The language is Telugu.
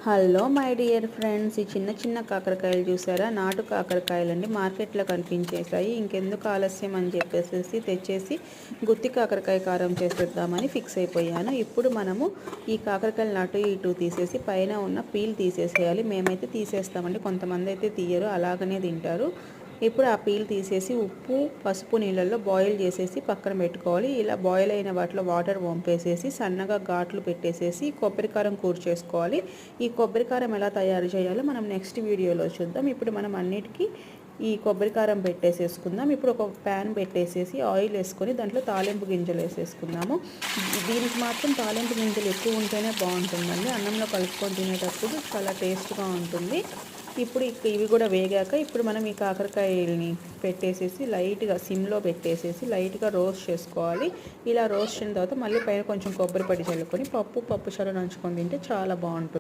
హలో మై డియర్ ఫ్రెండ్స్, ఈ చిన్న చిన్న కాకరకాయలు చూసారా? నాటు కాకరకాయలండి, మార్కెట్లో కనిపించేసాయి. ఇంకెందుకు ఆలస్యం అని చెప్పేసి తెచ్చేసి గుత్తి కాకరకాయ కారం చేసేద్దామని ఫిక్స్ అయిపోయాను. ఇప్పుడు మనము ఈ కాకరకాయలు నాటు ఇటు తీసేసి పైన ఉన్న పీల్ తీసేసేయాలి. మేమైతే తీసేస్తామండి, కొంతమంది అయితే తీయరు, అలాగనే తింటారు. ఇప్పుడు ఆ పీల్ తీసేసి ఉప్పు పసుపు నీళ్ళల్లో బాయిల్ చేసేసి పక్కన పెట్టుకోవాలి. ఇలా బాయిల్ అయిన వాటిలో వాటర్ వంపేసేసి సన్నగా ఘాట్లు పెట్టేసేసి కొబ్బరికారం కూర్చేసుకోవాలి. ఈ కొబ్బరికారం ఎలా తయారు చేయాలో మనం నెక్స్ట్ వీడియోలో చూద్దాం. ఇప్పుడు మనం అన్నిటికీ ఈ కొబ్బరికారం పెట్టేసేసుకుందాం. ఇప్పుడు ఒక ప్యాన్ పెట్టేసేసి ఆయిల్ వేసుకొని దాంట్లో తాలింపు గింజలు వేసేసుకుందాము. దీనికి మాత్రం తాలింపు గింజలు ఎక్కువ ఉంటేనే బాగుంటుందండి. అన్నంలో కలుపుకొని తినేటప్పుడు చాలా టేస్ట్గా ఉంటుంది. ఇప్పుడు ఇవి కూడా వేగాక ఇప్పుడు మనం ఈ కాకరకాయలని పెట్టేసేసి లైట్గా సిమ్లో పెట్టేసేసి లైట్గా రోస్ట్ చేసుకోవాలి. ఇలా రోస్ట్ అయిన తర్వాత మళ్ళీ పైన కొంచెం కొబ్బరి పొడి చల్లుకొని పప్పు చారు నంచుకొని తింటే చాలా బాగుంటుంది.